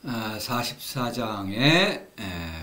44장의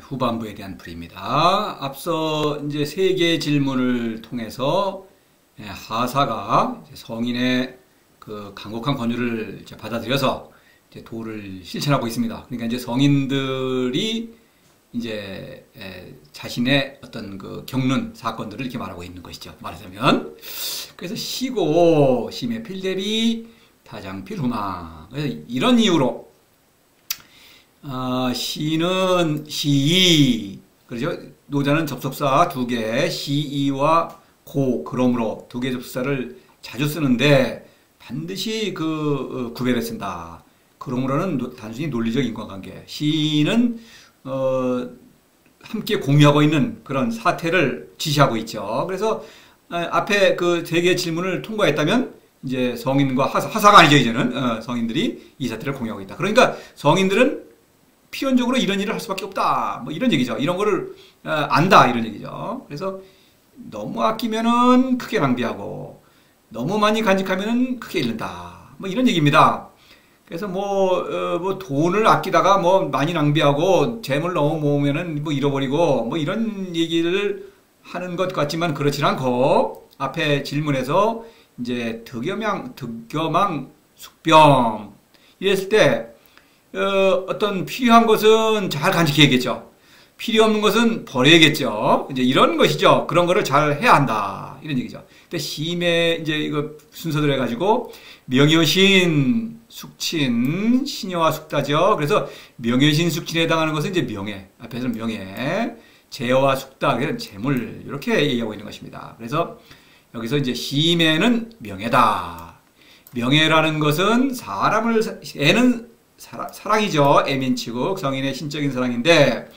후반부에 대한 풀이입니다. 앞서 이제 세 개의 질문을 통해서 하사가 성인의 그 간곡한 권유를 이제 받아들여서 이제 도를 실천하고 있습니다. 그러니까 이제 성인들이 이제 자신의 어떤 그 겪는 사건들을 이렇게 말하고 있는 것이죠. 말하자면 그래서 시고 심의 필대비 타장필 후망. 그래서 이런 이유로 시는 시이, 그렇죠? 노자는 접속사 두 개, 시이와 고, 그러므로 두 개의 접속사를 자주 쓰는데 반드시 그 구별해 쓴다. 그러므로는 단순히 논리적 인과관계. 시는 함께 공유하고 있는 그런 사태를 지시하고 있죠. 그래서 앞에 그 세 개의 질문을 통과했다면 이제 성인과 하사가 아니죠. 이제는 성인들이 이 사태를 공유하고 있다. 그러니까 성인들은 필연적으로 이런 일을 할 수밖에 없다. 뭐 이런 얘기죠. 이런 거를 안다. 이런 얘기죠. 그래서 너무 아끼면은 크게 낭비하고 너무 많이 간직하면은 크게 잃는다. 뭐 이런 얘기입니다. 그래서 뭐 돈을 아끼다가 뭐 많이 낭비하고 재물 너무 모으면은 뭐 잃어버리고 뭐 이런 얘기를 하는 것 같지만 그렇진 않고 앞에 질문에서 이제 득여망 숙병 이랬을 때 어떤 필요한 것은 잘 간직해야겠죠. 필요 없는 것은 버려야겠죠. 이제 이런 것이죠. 그런 거를 잘 해야 한다. 이런 얘기죠. 근데 심의 이제 이거 순서대로 해가지고 명여신, 숙친, 신여와 숙다죠. 그래서 명여신, 숙친에 해당하는 것은 이제 명예. 앞에서는 명예, 재여와 숙다, 그래서 재물 이렇게 얘기하고 있는 것입니다. 그래서 여기서 이제 심에는 명예다. 명예라는 것은 애는 사랑이죠. 애민치국 성인의 신적인 사랑인데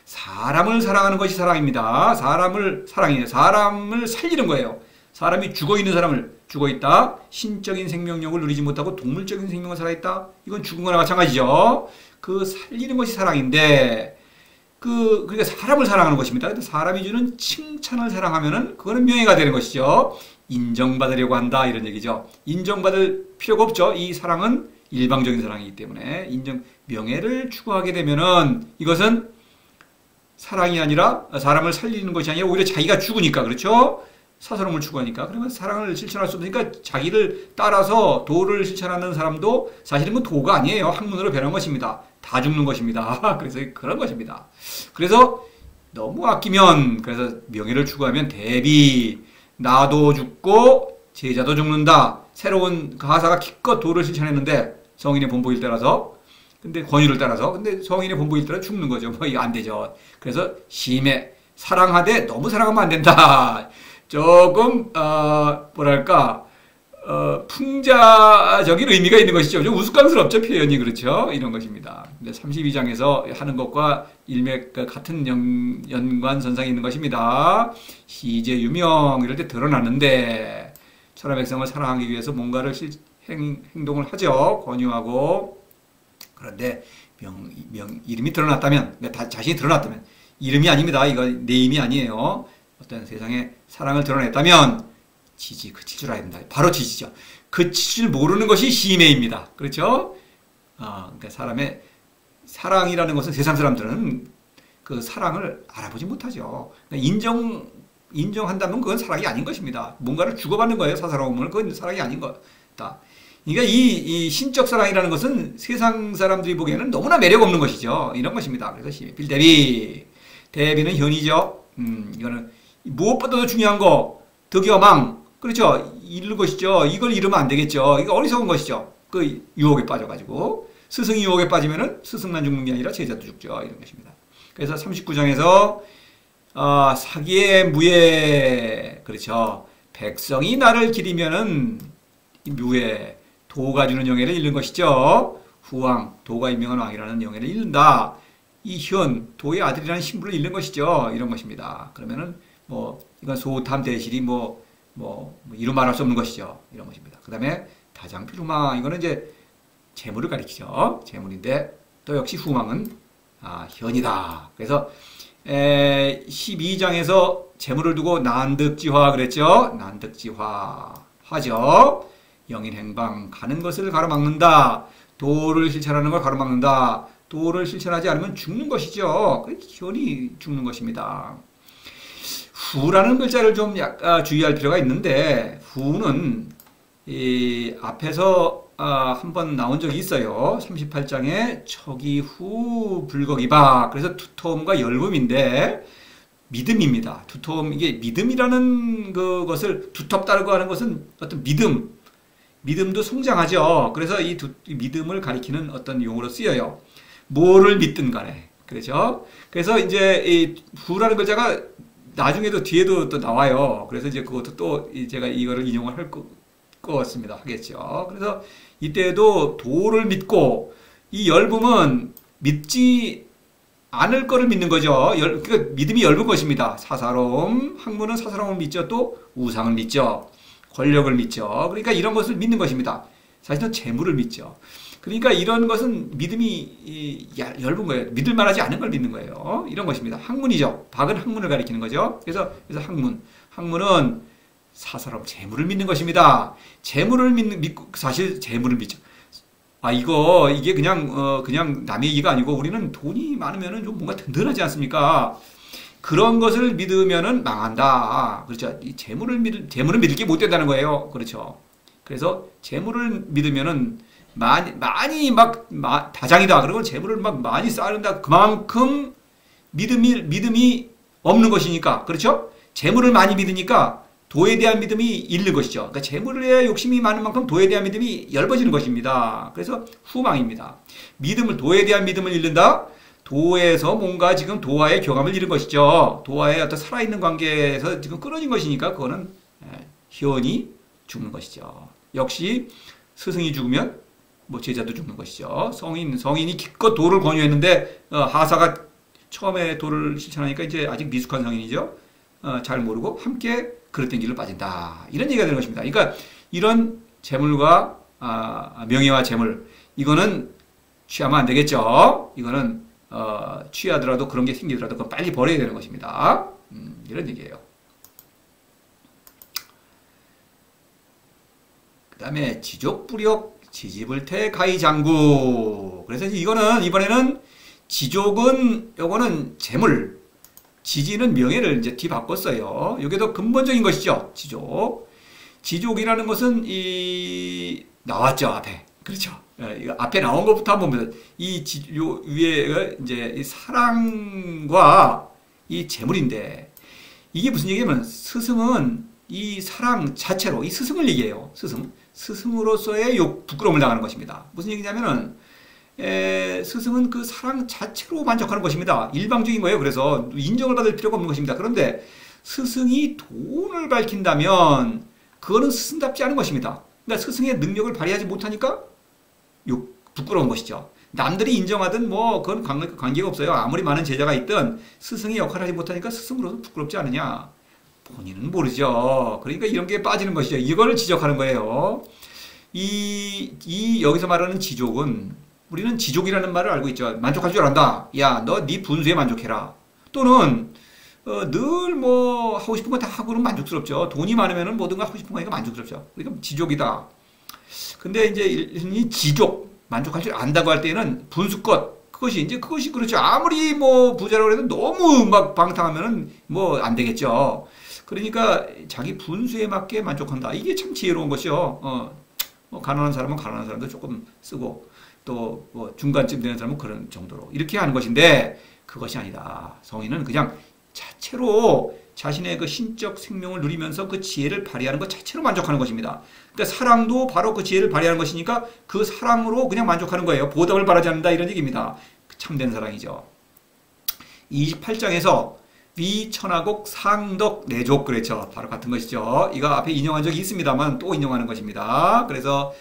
사람을 사랑하는 것이 사랑입니다. 사람을 사랑해요. 사람을 살리는 거예요. 사람이 죽어있는 사람을 죽어있다. 신적인 생명력을 누리지 못하고 동물적인 생명을 살아있다. 이건 죽은 거나 마찬가지죠. 그 살리는 것이 사랑인데 그러니까 사람을 사랑하는 것입니다. 근데 사람이 주는 칭찬을 사랑하면은 그거는 명예가 되는 것이죠. 인정받으려고 한다 이런 얘기죠. 인정받을 필요가 없죠. 이 사랑은 일방적인 사랑이기 때문에 명예를 추구하게 되면은 이것은 사랑이 아니라 사람을 살리는 것이 아니라 오히려 자기가 죽으니까 그렇죠? 사사로움을 추구하니까 그러면 사랑을 실천할 수 없으니까 자기를 따라서 도를 실천하는 사람도 사실은 그 도가 아니에요. 학문으로 변한 것입니다. 다 죽는 것입니다. 그래서 그런 것입니다. 그래서 너무 아끼면 그래서 명예를 추구하면 대비 나도 죽고 제자도 죽는다. 새로운 가사가 기껏 도를 실천했는데 성인의 본보기를 따라서 근데 권유를 따라서 근데 성인의 본보기를 따라 죽는 거죠. 뭐 이거 안 되죠. 그래서 심해 사랑하되 너무 사랑하면 안 된다. 조금 뭐랄까 풍자적인 의미가 있는 것이죠. 좀 우스꽝스럽죠. 표현이 그렇죠. 이런 것입니다. 32장에서 하는 것과 일맥 같은 연관선상이 있는 것입니다. 시제 유명 이럴 때 드러나는데 천하 백성을 사랑하기 위해서 뭔가를 행동을 하죠. 권유하고. 그런데 이름이 드러났다면, 자신이 드러났다면, 이름이 아닙니다. 이거 네임이 아니에요. 어떤 세상에 사랑을 드러냈다면, 그칠 줄 알아야 된다. 바로 지지죠. 그칠 줄 모르는 것이 시매입니다. 그렇죠? 그러니까 사람의 사랑이라는 것은 세상 사람들은 그 사랑을 알아보지 못하죠. 그러니까 인정한다면 그건 사랑이 아닌 것입니다. 뭔가를 주고받는 거예요. 사사로움을. 그건 사랑이 아닌 거다. 그러니까 이 신적 사랑이라는 것은 세상 사람들이 보기에는 너무나 매력 없는 것이죠. 이런 것입니다. 그래서 필대비. 대비는 현이죠. 이거는 무엇보다도 중요한 거. 득여망. 그렇죠. 잃는 것이죠. 이걸 잃으면 안 되겠죠. 이거 어리석은 것이죠. 그 유혹에 빠져가지고. 스승이 유혹에 빠지면은 스승만 죽는 게 아니라 제자도 죽죠. 이런 것입니다. 그래서 39장에서 사기의 무예. 그렇죠. 백성이 나를 기리면은 무예. 도가 주는 영예를 잃는 것이죠. 후왕, 도가 임명한 왕이라는 영예를 잃는다. 이현, 도의 아들이라는 신분을 잃는 것이죠. 이런 것입니다. 그러면은 이건 소탐 대실이 이루 말할 수 없는 것이죠. 이런 것입니다. 그 다음에 다장필 후망, 이거는 이제 재물을 가리키죠. 재물인데 또 역시 후망은 현이다. 그래서 12장에서 재물을 두고 난득지화 그랬죠. 난득지화 하죠. 영인행방 가는 것을 가로막는다. 도를 실천하는 걸 가로막는다. 도를 실천하지 않으면 죽는 것이죠. 기원이 죽는 것입니다. 후라는 글자를 좀 약간 주의할 필요가 있는데, 후는 이 앞에서 한번 나온 적이 있어요. 38장에 척이후 불거기박. 그래서 두터움과 열음인데 믿음입니다. 두터움, 이게 믿음이라는 그것을 두텁다고 하는 것은 어떤 믿음도 성장하죠. 그래서 이 믿음을 가리키는 어떤 용어로 쓰여요. 뭐를 믿든 간에. 그렇죠? 그래서 이제 이 후라는 글자가 나중에도 뒤에도 또 나와요. 그래서 이제 그것도 또 제가 이거를 인용을 할 것 같습니다. 하겠죠. 그래서 이때도 도를 믿고 이 열붐은 믿지 않을 거를 믿는 거죠. 그러니까 믿음이 엷은 것입니다. 사사로움, 학문은 사사로움을 믿죠. 또 우상을 믿죠. 권력을 믿죠. 그러니까 이런 것을 믿는 것입니다. 사실은 재물을 믿죠. 그러니까 이런 것은 믿음이 엷은 거예요. 믿을 만하지 않은 걸 믿는 거예요. 이런 것입니다. 학문이죠. 박은 학문을 가리키는 거죠. 그래서 학문은 사사로움, 재물을 믿는 것입니다. 재물을 믿고 사실 재물을 믿죠. 이게 그냥 남의 얘기가 아니고 우리는 돈이 많으면은 좀 뭔가 든든하지 않습니까? 그런 것을 믿으면은 망한다. 그렇죠. 이 재물을 믿을 게 못 된다는 거예요. 그렇죠. 그래서 재물을 믿으면은 많이 다장이다. 그러고 재물을 막 많이 쌓는다. 그만큼 믿음이 없는 것이니까. 그렇죠? 재물을 많이 믿으니까 도에 대한 믿음이 잃는 것이죠. 그러니까 재물에 욕심이 많은 만큼 도에 대한 믿음이 엷어지는 것입니다. 그래서 후망입니다. 도에 대한 믿음을 잃는다. 도에서 뭔가 지금 도와의 교감을 잃은 것이죠. 도와의 어떤 살아있는 관계에서 지금 끊어진 것이니까 그거는 희원이 죽는 것이죠. 역시 스승이 죽으면 제자도 죽는 것이죠. 성인이 기껏 도를 권유했는데 하사가 처음에 도를 실천하니까 이제 아직 미숙한 성인이죠. 잘 모르고 함께 그릇된 길로 빠진다. 이런 얘기가 되는 것입니다. 그러니까 이런 재물과 명예와 재물, 이거는 취하면 안 되겠죠. 이거는 취하더라도 그런 게 생기더라도 그건 빨리 버려야 되는 것입니다. 이런 얘기예요. 그 다음에 지족불역 지지불태 가이장구. 그래서 이번에는 요거는 재물, 지지는 명예를 이제 뒤바꿨어요. 이게 더 근본적인 것이죠. 지족이라는 것은 나왔죠, 앞에. 그렇죠. 앞에 나온 것부터 한번 보면 요 위에 이제 이 사랑과 이 재물인데, 이게 무슨 얘기냐면 스승은 이 사랑 자체로 이 스승을 얘기해요. 스승으로서의 부끄러움을 당하는 것입니다. 무슨 얘기냐면은 스승은 그 사랑 자체로 만족하는 것입니다. 일방적인 거예요. 그래서 인정을 받을 필요가 없는 것입니다. 그런데 스승이 돈을 밝힌다면 그거는 스승답지 않은 것입니다. 그러니까 스승의 능력을 발휘하지 못하니까 부끄러운 것이죠. 남들이 인정하든 그건 관계가 없어요. 아무리 많은 제자가 있든 스승의 역할을 하지 못하니까 스승으로서 부끄럽지 않느냐. 본인은 모르죠. 그러니까 이런 게 빠지는 것이죠. 이거를 지적하는 거예요. 여기서 말하는 지족은, 우리는 지족이라는 말을 알고 있죠. 만족할 줄 안다. 야, 너 네 분수에 만족해라. 또는 늘 하고 싶은 거 다 하고는 만족스럽죠. 돈이 많으면 뭐든 하고 싶은 거니까 만족스럽죠. 그러니까 지족이다. 근데 이제 이 지족, 만족할 줄 안다고 할 때는 분수껏, 그것이 그렇죠. 아무리 부자라고 해도 너무 방탕하면은 안 되겠죠. 그러니까 자기 분수에 맞게 만족한다. 이게 참 지혜로운 것이요. 가난한 사람은 가난한 사람도 조금 쓰고, 또 중간쯤 되는 사람은 그런 정도로 이렇게 하는 것인데, 그것이 아니다. 성인은 그냥 자체로 자신의 그 신적 생명을 누리면서 그 지혜를 발휘하는 것 자체로 만족하는 것입니다. 그러니까 사랑도 바로 그 지혜를 발휘하는 것이니까 그 사랑으로 그냥 만족하는 거예요. 보답을 바라지 않는다, 이런 얘기입니다. 참된 사랑이죠. 28장에서 위천하곡 상덕 내족, 그렇죠. 바로 같은 것이죠. 이거 앞에 인용한 적이 있습니다만 또 인용하는 것입니다. 그래서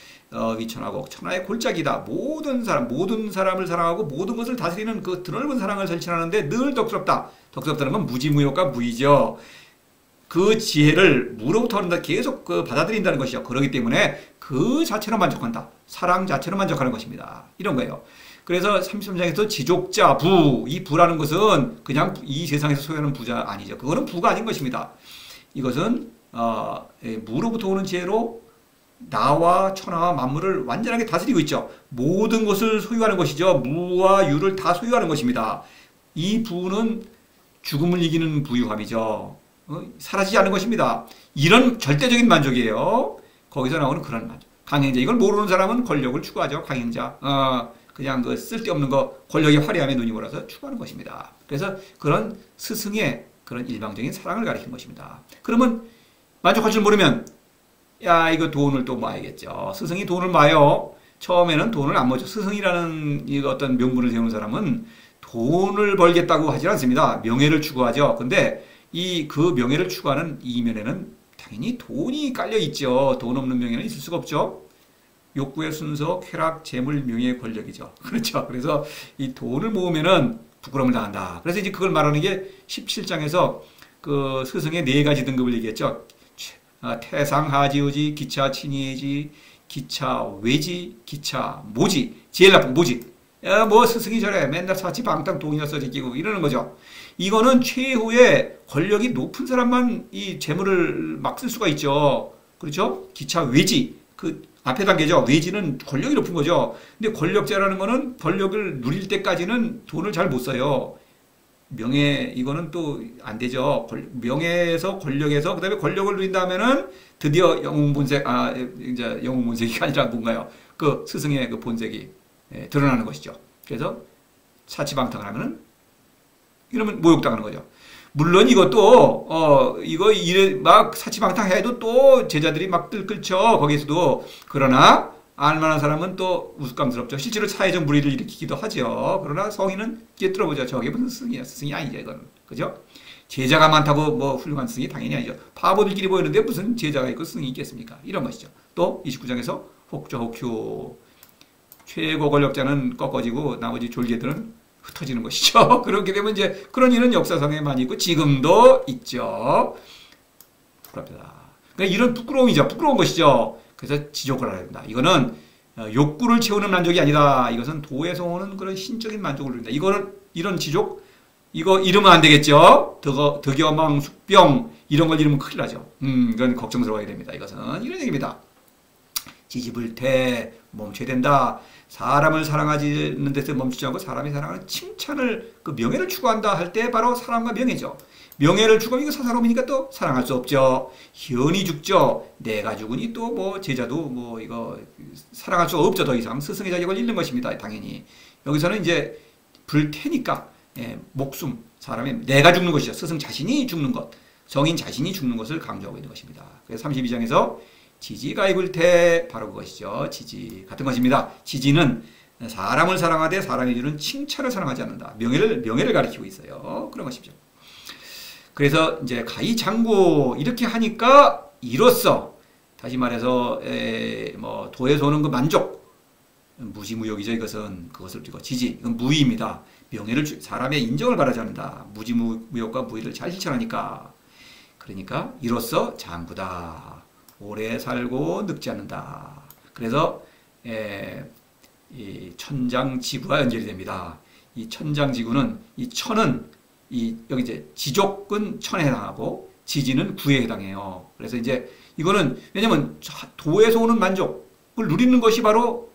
위천하곡, 천하의 골짜기다. 모든 사람을 사랑하고 모든 것을 다스리는 그 드넓은 사랑을 실천하는데 늘 덕스럽다. 덕스럽다는 건 무지무효과 무의죠. 그 지혜를 무로부터 얻는다. 계속 받아들인다는 것이죠. 그렇기 때문에 그 자체로 만족한다. 사랑 자체로 만족하는 것입니다. 이런 거예요. 그래서 33장에서 지족자 부, 이 부라는 것은 그냥 이 세상에서 소유하는 부자 아니죠. 그거는 부가 아닌 것입니다. 이것은 무로부터 오는 지혜로 나와 천하와 만물을 완전하게 다스리고 있죠. 모든 것을 소유하는 것이죠. 무와 유를 다 소유하는 것입니다. 이 부는 죽음을 이기는 부유함이죠. 사라지지 않는 것입니다. 이런 절대적인 만족이에요. 거기서 나오는 그런 만족. 강행자. 이걸 모르는 사람은 권력을 추구하죠. 강행자. 그냥 그 쓸데없는 거, 권력의 화려함에 눈이 멀어서 추구하는 것입니다. 그래서 그런 스승의 그런 일방적인 사랑을 가리키는 것입니다. 그러면 만족할 줄 모르면 야, 이거 돈을 또 모아야겠죠. 스승이 돈을 모아요. 처음에는 돈을 안 모죠. 스승이라는 이 어떤 명분을 세우는 사람은 돈을 벌겠다고 하지 않습니다. 명예를 추구하죠. 근데 그 명예를 추구하는 이면에는 당연히 돈이 깔려 있죠. 돈 없는 명예는 있을 수가 없죠. 욕구의 순서, 쾌락, 재물, 명예, 권력이죠. 그렇죠. 그래서 이 돈을 모으면은 부끄러움을 당한다. 그래서 이제 그걸 말하는 게 17장에서 그 스승의 4가지 등급을 얘기했죠. 태상, 하지의지, 기차, 친이의지, 기차, 외지, 기차, 모지. 제일 나쁜 모지. 야, 뭐 스승이 저래. 맨날 사치방탕 돈이나 써지끼고 이러는 거죠. 이거는 최후의 권력이 높은 사람만 이 재물을 막 쓸 수가 있죠. 그렇죠? 기차, 외지. 그 앞에 단계죠. 외지는 권력이 높은 거죠. 근데 권력자라는 거는 권력을 누릴 때까지는 돈을 잘 못 써요. 명예, 이거는 또 안 되죠. 명예에서 권력에서, 그 다음에 권력을 누린 다음에는 드디어 영웅본색, 이제 영웅본색이 아니라 뭔가요? 그 스승의 그 본색이 드러나는 것이죠. 그래서 사치방탕을 하면은, 이러면 모욕당하는 거죠. 물론 이것도, 이거 이래, 막 사치방탕 해도 또 제자들이 막 끌죠. 거기에서도. 그러나, 알만한 사람은 또 우스꽝스럽죠. 실제로 사회적 물의를 일으키기도 하죠. 그러나 성인은 깨뜨려보죠. 저게 무슨 스승이야. 스승이 아니죠. 이건. 그죠? 제자가 많다고 뭐 훌륭한 스승이 당연히 아니죠. 바보들끼리 보이는데 무슨 제자가 있고 스승이 있겠습니까? 이런 것이죠. 또 29장에서 혹저혹휴. 최고 권력자는 꺾어지고 나머지 졸개들은 흩어지는 것이죠. 그렇게 되면 이제 그런 일은 역사상에 많이 있고 지금도 있죠. 부끄럽다. 그러니까 이런 부끄러움이죠. 부끄러운 것이죠. 그래서 지족을 알아야 된다. 이거는 욕구를 채우는 만족이 아니다. 이것은 도에서 오는 그런 신적인 만족을 누린다. 이런 지족, 이거 이러면 안 되겠죠. 덕여망, 숙병, 이런 걸 이러면 큰일 나죠. 이건 걱정스러워야 됩니다. 이것은 이런 얘기입니다. 지지불태, 멈춰야 된다. 사람을 사랑하는 데서 멈추지 않고 사람이 사랑하는 칭찬을, 그 명예를 추구한다 할 때 바로 사랑과 명예죠. 명예를 추구하면 이거 사사로움이니까 또 사랑할 수 없죠. 희연이 죽죠. 내가 죽으니 또 뭐 제자도 뭐 이거 사랑할 수가 없죠. 더 이상 스승의 자격을 잃는 것입니다. 당연히 여기서는 이제 불태니까 목숨, 사람의 내가 죽는 것이죠. 스승 자신이 죽는 것, 성인 자신이 죽는 것을 강조하고 있는 것입니다. 그래서 32장에서 지지가입을태, 바로 그것이죠. 지지 같은 것입니다. 지지는 사람을 사랑하되 사람이 주는 칭찬을 사랑하지 않는다. 명예를 가리키고 있어요. 그런 것이죠. 그래서 이제 가이장구 이렇게 하니까 이로써 다시 말해서 뭐 도에서 오는 그 만족, 무지무욕이죠. 이것은 그것을 두고 지지, 이건 무의입니다. 명예를 사람의 인정을 바라지 않는다. 무지무욕과 무의를 잘 실천하니까. 그러니까 이로써 장구다. 오래 살고 늙지 않는다. 그래서 이 천장지구와 연결이 됩니다. 이 천장지구는 이 천은 여기 이제 지족은 천에 해당하고 지지는 구에 해당해요. 그래서 이제 이거는 왜냐면 도에서 오는 만족을 누리는 것이 바로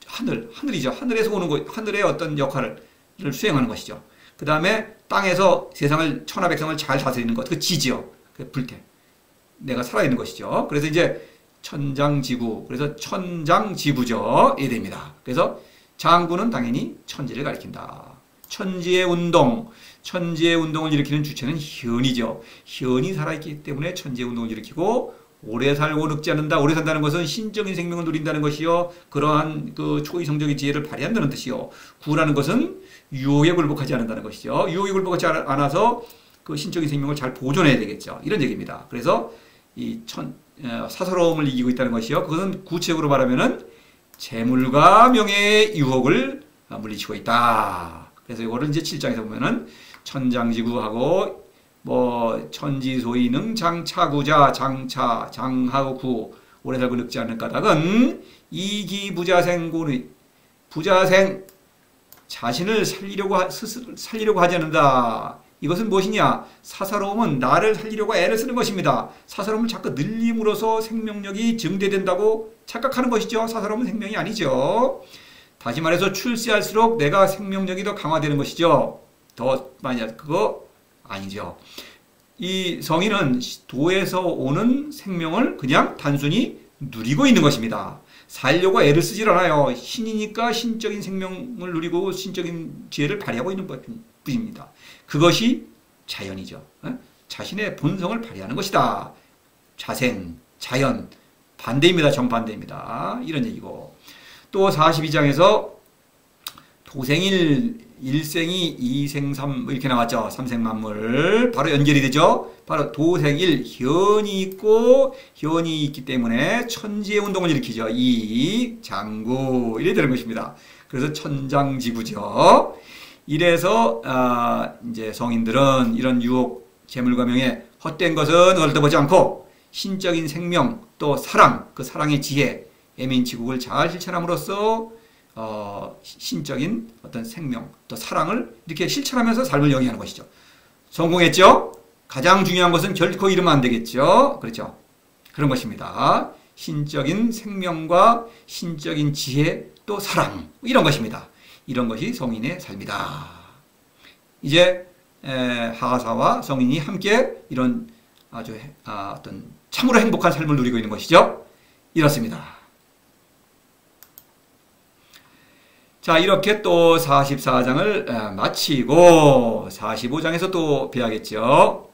하늘이죠. 하늘에서 오는 것, 하늘의 어떤 역할을 수행하는 것이죠. 그 다음에 땅에서 세상을, 천하백성을 잘 다스리는 것, 그 지지요. 그 불태. 내가 살아있는 것이죠. 그래서 이제 천장지구, 그래서 천장지구죠. 이 됩니다. 그래서 장구는 당연히 천지를 가리킨다. 천지의 운동을 일으키는 주체는 현이죠. 현이 살아있기 때문에 천지의 운동을 일으키고 오래 살고 늙지 않는다. 오래 산다는 것은 신적인 생명을 누린다는 것이요. 그러한 그 초이성적인 지혜를 발휘한다는 뜻이요. 구라는 것은 유혹에 굴복하지 않는다는 것이죠. 유혹에 굴복하지 않아서 그 신적인 생명을 잘 보존해야 되겠죠. 이런 얘기입니다. 그래서 이 사사로움을 이기고 있다는 것이요. 그것은 구체적으로 말하면은 재물과 명예의 유혹을 물리치고 있다. 그래서 이거를 이제 7장에서 보면은 천장지구하고 뭐 천지소이능 장차구자 장하고 구 오래 살고 늙지 않는 까닭은 이기부자생고의 부자생 자신을 살리려고 하지 않는다. 이것은 무엇이냐? 사사로움은 나를 살리려고 애를 쓰는 것입니다. 사사로움을 자꾸 늘림으로써 생명력이 증대된다고 착각하는 것이죠. 사사로움은 생명이 아니죠. 다시 말해서 출세할수록 내가 생명력이 더 강화되는 것이죠. 더 많이 그거 아니죠. 이 성인은 도에서 오는 생명을 그냥 단순히 누리고 있는 것입니다. 살려고 애를 쓰질 않아요. 신이니까 신적인 생명을 누리고 신적인 지혜를 발휘하고 있는 뿐입니다. 그것이 자연이죠. 자신의 본성을 발휘하는 것이다. 자생, 자연, 반대입니다. 정반대입니다. 이런 얘기고. 또 42장에서 도생일, 일생이, 이생, 삼 이렇게 나왔죠. 삼생만물. 바로 연결이 되죠. 바로 도생일, 현이 있고 현이 있기 때문에 천지의 운동을 일으키죠. 이 장구 이래 되는 것입니다. 그래서 천장지구죠. 이래서 이제 성인들은 이런 유혹, 재물과 명예, 헛된 것은 얻어보지 않고 신적인 생명, 또 사랑, 그 사랑의 지혜, 애민치국을 잘 실천함으로써 신적인 어떤 생명, 또 사랑을 이렇게 실천하면서 삶을 영위하는 것이죠. 성공했죠? 가장 중요한 것은 결코 잃으면 안 되겠죠? 그렇죠? 그런 것입니다. 신적인 생명과 신적인 지혜, 또 사랑, 이런 것입니다. 이런 것이 성인의 삶이다. 이제 하하사와 성인이 함께 이런 아주 어떤 참으로 행복한 삶을 누리고 있는 것이죠. 이렇습니다. 자, 이렇게 또 44장을 마치고 45장에서 또 뵈야겠죠.